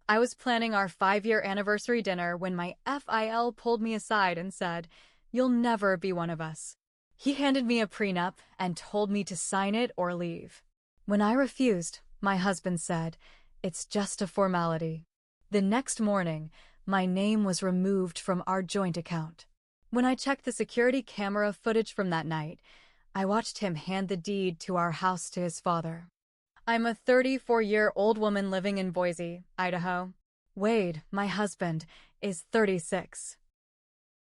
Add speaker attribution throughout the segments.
Speaker 1: I was planning our 5-year anniversary dinner when my FIL pulled me aside and said, "You'll never be one of us." He handed me a prenup and told me to sign it or leave. When I refused, my husband said, "It's just a formality." The next morning, my name was removed from our joint account. When I checked the security camera footage from that night, I watched him hand the deed to our house to his father. I'm a 34-year-old woman living in Boise, Idaho. Wade, my husband, is 36.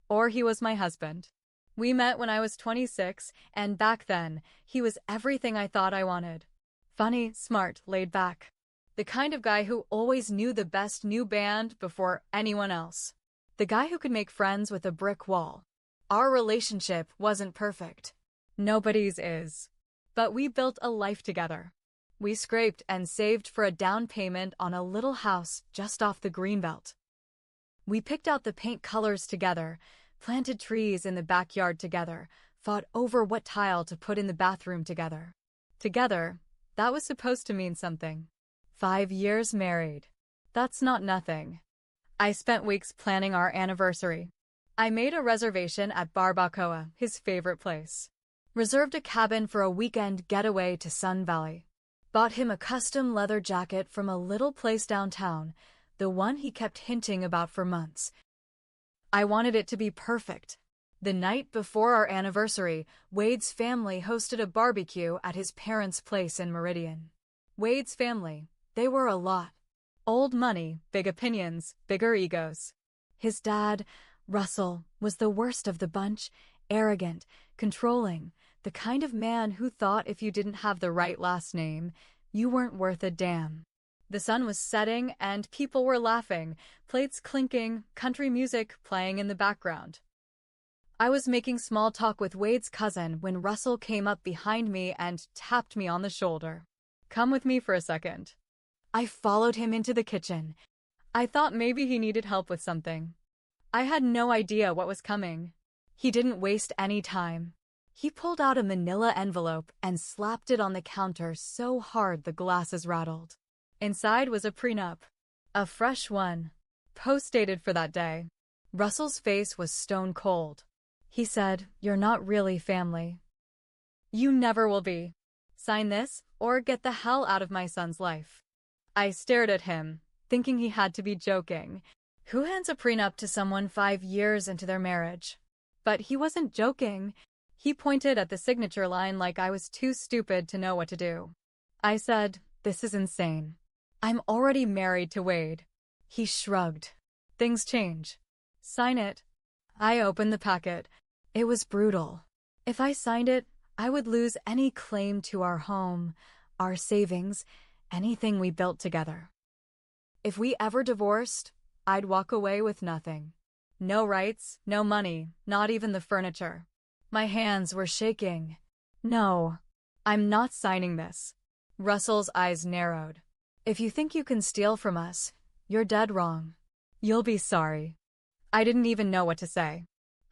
Speaker 1: Or he was my husband. We met when I was 26, and back then, he was everything I thought I wanted. Funny, smart, laid back. The kind of guy who always knew the best new band before anyone else. The guy who could make friends with a brick wall. Our relationship wasn't perfect. Nobody's is. But we built a life together. We scraped and saved for a down payment on a little house just off the Greenbelt. We picked out the paint colors together, planted trees in the backyard together, fought over what tile to put in the bathroom together. Together, that was supposed to mean something. 5 years married. That's not nothing. I spent weeks planning our anniversary. I made a reservation at Barbacoa, his favorite place. Reserved a cabin for a weekend getaway to Sun Valley. Bought him a custom leather jacket from a little place downtown, the one he kept hinting about for months. I wanted it to be perfect. The night before our anniversary, Wade's family hosted a barbecue at his parents' place in Meridian. Wade's family, they were a lot. Old money, big opinions, bigger egos. His dad, Russell, was the worst of the bunch, arrogant, controlling, the kind of man who thought if you didn't have the right last name, you weren't worth a damn. The sun was setting and people were laughing, plates clinking, country music playing in the background. I was making small talk with Wade's cousin when Russell came up behind me and tapped me on the shoulder. "Come with me for a second." I followed him into the kitchen. I thought maybe he needed help with something. I had no idea what was coming. He didn't waste any time. He pulled out a manila envelope and slapped it on the counter so hard the glasses rattled. Inside was a prenup. A fresh one. Post-dated for that day. Russell's face was stone cold. He said, "You're not really family. You never will be. Sign this, or get the hell out of my son's life." I stared at him, thinking he had to be joking. Who hands a prenup to someone 5 years into their marriage? But he wasn't joking. He pointed at the signature line like I was too stupid to know what to do. I said, "This is insane. I'm already married to Wade." He shrugged. "Things change. Sign it." I opened the packet. It was brutal. If I signed it, I would lose any claim to our home, our savings, anything we built together. If we ever divorced, I'd walk away with nothing. No rights, no money, not even the furniture. My hands were shaking. "No, I'm not signing this." Russell's eyes narrowed. "If you think you can steal from us, you're dead wrong. You'll be sorry." I didn't even know what to say.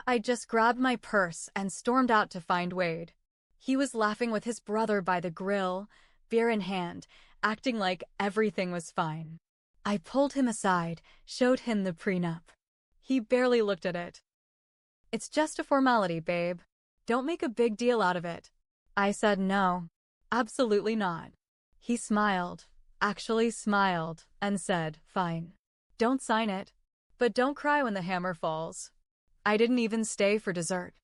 Speaker 1: I just grabbed my purse and stormed out to find Wade. He was laughing with his brother by the grill, beer in hand, acting like everything was fine. I pulled him aside, showed him the prenup. He barely looked at it. "It's just a formality, babe. Don't make a big deal out of it." I said no, absolutely not. He smiled, actually smiled, and said, "Fine. Don't sign it. But don't cry when the hammer falls." I didn't even stay for dessert.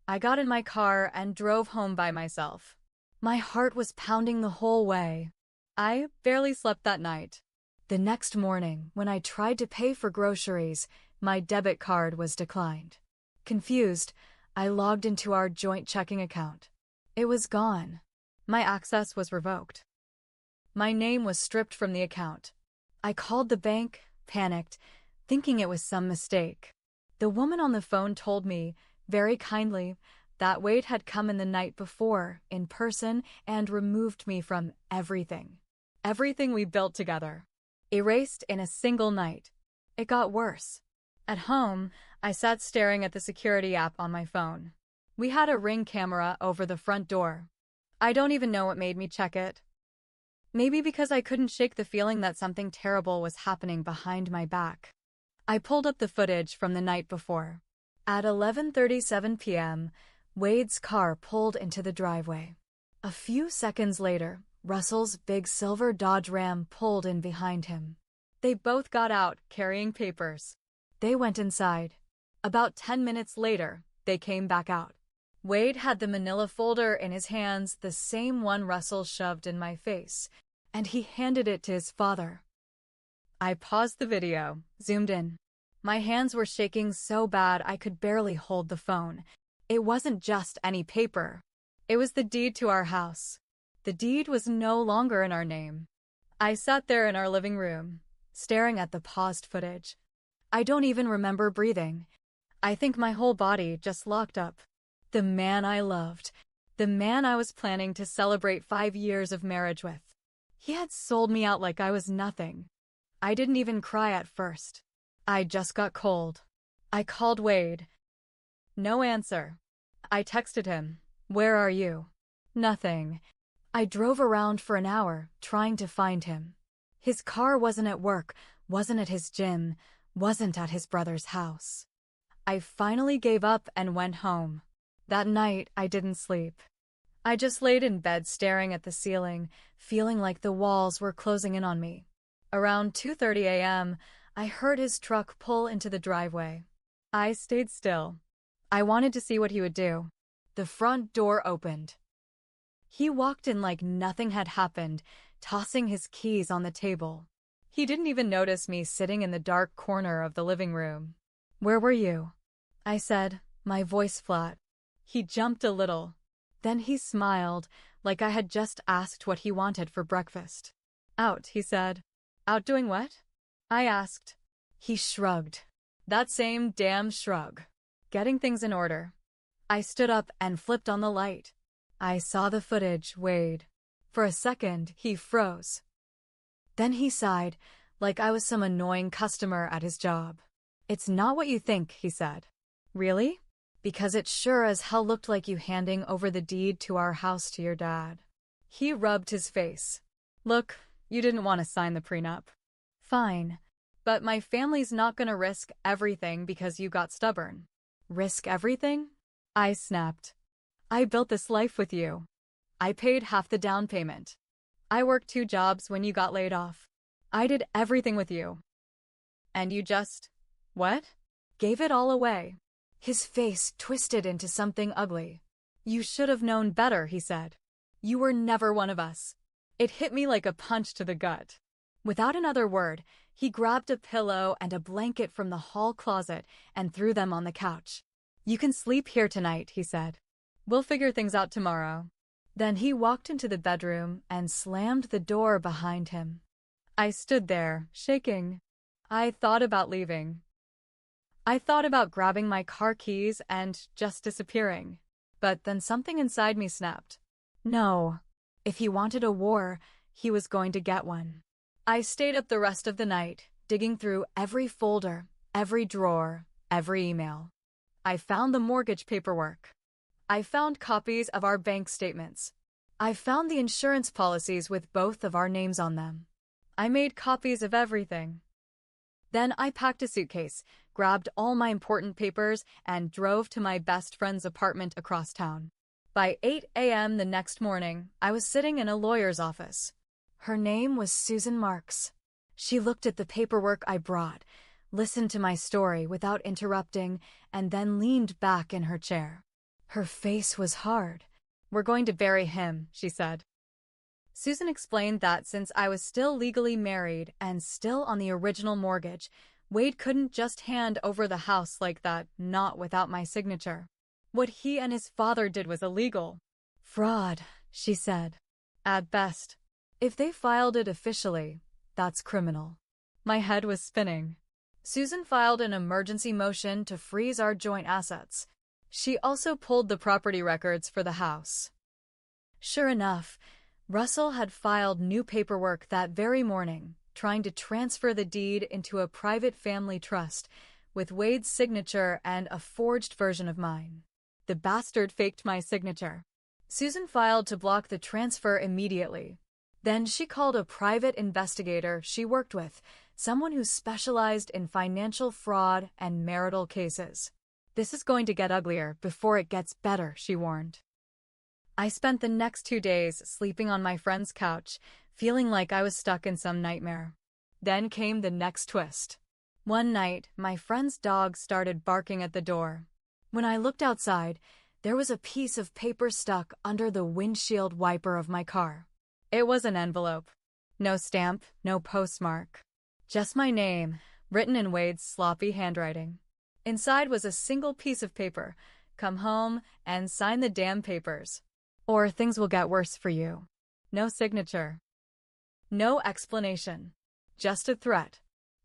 Speaker 1: I got in my car and drove home by myself. My heart was pounding the whole way. I barely slept that night. The next morning, when I tried to pay for groceries, my debit card was declined. Confused, I logged into our joint checking account. It was gone. My access was revoked. My name was stripped from the account. I called the bank, panicked, thinking it was some mistake. The woman on the phone told me, very kindly, that Wade had come in the night before, in person, and removed me from everything. Everything we built together. Erased in a single night. It got worse. At home, I sat staring at the security app on my phone. We had a Ring camera over the front door. I don't even know what made me check it. Maybe because I couldn't shake the feeling that something terrible was happening behind my back. I pulled up the footage from the night before. At 11:37 p.m., Wade's car pulled into the driveway. A few seconds later, Russell's big silver Dodge Ram pulled in behind him. They both got out, carrying papers. They went inside. About 10 minutes later, they came back out. Wade had the manila folder in his hands, the same one Russell shoved in my face, and he handed it to his father. I paused the video, zoomed in. My hands were shaking so bad I could barely hold the phone. It wasn't just any paper. It was the deed to our house. The deed was no longer in our name. I sat there in our living room, staring at the paused footage. I don't even remember breathing. I think my whole body just locked up. The man I loved, the man I was planning to celebrate 5 years of marriage with. He had sold me out like I was nothing. I didn't even cry at first. I just got cold. I called Wade. No answer. I texted him. Where are you? Nothing. I drove around for an hour, trying to find him. His car wasn't at work, wasn't at his gym, wasn't at his brother's house. I finally gave up and went home. That night, I didn't sleep. I just laid in bed staring at the ceiling, feeling like the walls were closing in on me. Around 2:30 a.m., I heard his truck pull into the driveway. I stayed still. I wanted to see what he would do. The front door opened. He walked in like nothing had happened, tossing his keys on the table. He didn't even notice me sitting in the dark corner of the living room. Where were you? I said, my voice flat. He jumped a little. Then he smiled, like I had just asked what he wanted for breakfast. Out, he said. Out doing what? I asked. He shrugged. That same damn shrug. Getting things in order. I stood up and flipped on the light. I saw the footage, Wade. For a second, he froze. Then he sighed, like I was some annoying customer at his job. It's not what you think, he said. Really? Because it sure as hell looked like you handing over the deed to our house to your dad. He rubbed his face. Look, you didn't want to sign the prenup. Fine. But my family's not gonna risk everything because you got stubborn. Risk everything? I snapped. I built this life with you. I paid half the down payment. I worked 2 jobs when you got laid off. I did everything with you. And you just, what? Gave it all away. His face twisted into something ugly. You should have known better, he said. You were never one of us. It hit me like a punch to the gut. Without another word, he grabbed a pillow and a blanket from the hall closet and threw them on the couch. You can sleep here tonight, he said. We'll figure things out tomorrow. Then he walked into the bedroom and slammed the door behind him. I stood there, shaking. I thought about leaving. I thought about grabbing my car keys and just disappearing. But then something inside me snapped. No. If he wanted a war, he was going to get one. I stayed up the rest of the night, digging through every folder, every drawer, every email. I found the mortgage paperwork. I found copies of our bank statements. I found the insurance policies with both of our names on them. I made copies of everything. Then I packed a suitcase, grabbed all my important papers, and drove to my best friend's apartment across town. By 8 a.m. the next morning, I was sitting in a lawyer's office. Her name was Susan Marks. She looked at the paperwork I brought, listened to my story without interrupting, and then leaned back in her chair. Her face was hard. We're going to bury him, she said. Susan explained that since I was still legally married and still on the original mortgage, Wade couldn't just hand over the house like that, not without my signature. What he and his father did was illegal. Fraud, she said. At best. If they filed it officially, that's criminal. My head was spinning. Susan filed an emergency motion to freeze our joint assets. She also pulled the property records for the house. Sure enough, Russell had filed new paperwork that very morning, trying to transfer the deed into a private family trust with Wade's signature and a forged version of mine. The bastard faked my signature. Susan filed to block the transfer immediately. Then she called a private investigator she worked with, someone who specialized in financial fraud and marital cases. This is going to get uglier before it gets better, she warned. I spent the next 2 days sleeping on my friend's couch, feeling like I was stuck in some nightmare. Then came the next twist. One night, my friend's dog started barking at the door. When I looked outside, there was a piece of paper stuck under the windshield wiper of my car. It was an envelope. No stamp, no postmark. Just my name, written in Wade's sloppy handwriting. Inside was a single piece of paper. Come home and sign the damn papers, or things will get worse for you. No signature. No explanation. Just a threat.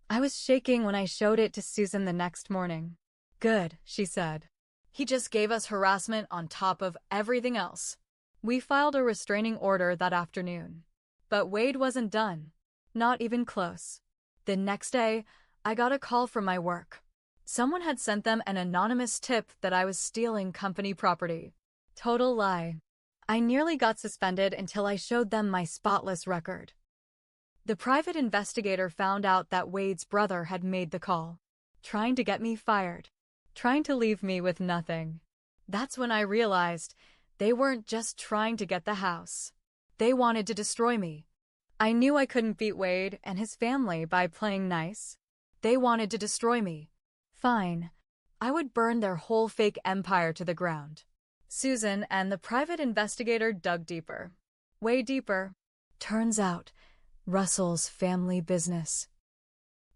Speaker 1: I was shaking when I showed it to Susan the next morning. Good, she said. He just gave us harassment on top of everything else. We filed a restraining order that afternoon. But Wade wasn't done. Not even close. The next day, I got a call from my work. Someone had sent them an anonymous tip that I was stealing company property. Total lie. I nearly got suspended until I showed them my spotless record. The private investigator found out that Wade's brother had made the call, trying to get me fired, trying to leave me with nothing. That's when I realized they weren't just trying to get the house. They wanted to destroy me. I knew I couldn't beat Wade and his family by playing nice. They wanted to destroy me. Fine. I would burn their whole fake empire to the ground. Susan and the private investigator dug deeper. Way deeper. Turns out, Russell's family business.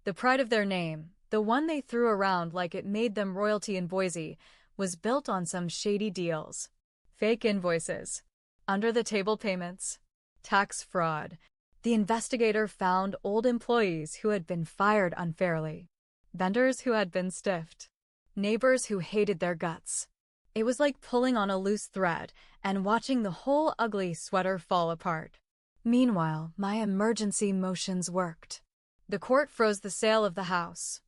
Speaker 1: The pride of their name, the one they threw around like it made them royalty in Boise, was built on some shady deals. Fake invoices. Under-the-table payments. Tax fraud. The investigator found old employees who had been fired unfairly. Vendors who had been stiffed. Neighbors who hated their guts. It was like pulling on a loose thread and watching the whole ugly sweater fall apart. Meanwhile, my emergency motions worked. The court froze the sale of the house.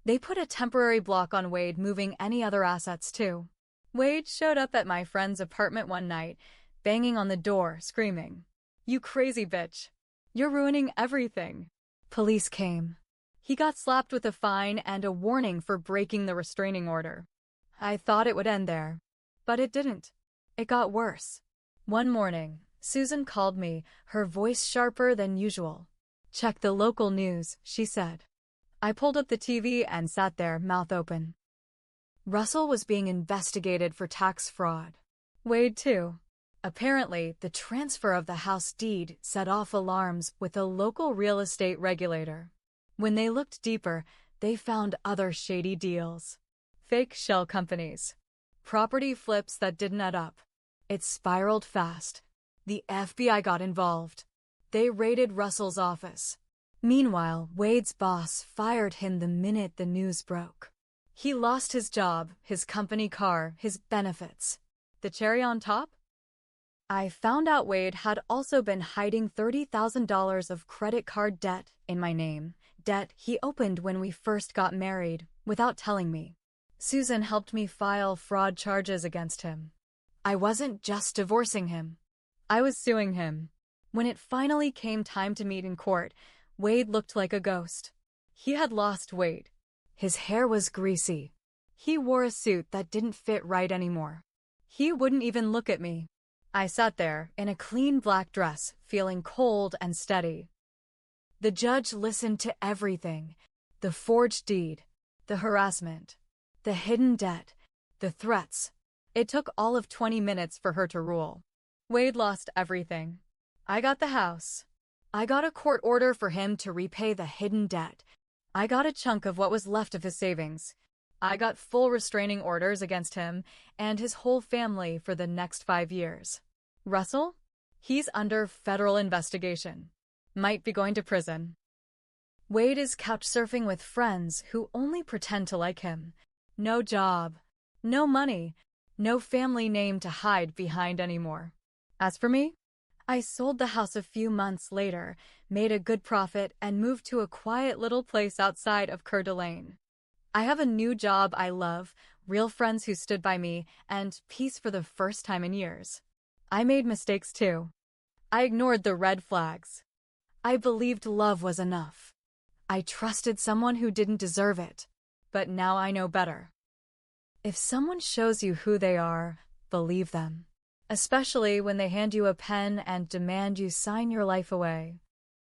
Speaker 1: They put a temporary block on Wade moving any other assets too. Wade showed up at my friend's apartment one night, banging on the door, screaming, "You crazy bitch! You're ruining everything!" Police came. He got slapped with a fine and a warning for breaking the restraining order. I thought it would end there, but it didn't. It got worse. One morning, Susan called me, her voice sharper than usual. "Check the local news," she said. I pulled up the TV and sat there, mouth open. Russell was being investigated for tax fraud. Wade too. Apparently, the transfer of the house deed set off alarms with a local real estate regulator. When they looked deeper, they found other shady deals. Fake shell companies. Property flips that didn't add up. It spiraled fast. The FBI got involved. They raided Russell's office. Meanwhile, Wade's boss fired him the minute the news broke. He lost his job, his company car, his benefits. The cherry on top? I found out Wade had also been hiding $30,000 of credit card debt in my name, debt he opened when we first got married, without telling me. Susan helped me file fraud charges against him. I wasn't just divorcing him. I was suing him. When it finally came time to meet in court, Wade looked like a ghost. He had lost weight. His hair was greasy. He wore a suit that didn't fit right anymore. He wouldn't even look at me. I sat there, in a clean black dress, feeling cold and steady. The judge listened to everything. The forged deed, the harassment, the hidden debt, the threats. It took all of 20 minutes for her to rule. Wade lost everything. I got the house. I got a court order for him to repay the hidden debt. I got a chunk of what was left of his savings. I got full restraining orders against him and his whole family for the next 5 years. Russell? He's under federal investigation. Might be going to prison. Wade is couch surfing with friends who only pretend to like him. No job, no money, no family name to hide behind anymore. As for me, I sold the house a few months later, made a good profit, and moved to a quiet little place outside of Coeur d'Alene. I have a new job I love, real friends who stood by me, and peace for the first time in years. I made mistakes too. I ignored the red flags. I believed love was enough. I trusted someone who didn't deserve it. But now I know better. If someone shows you who they are, believe them. Especially when they hand you a pen and demand you sign your life away.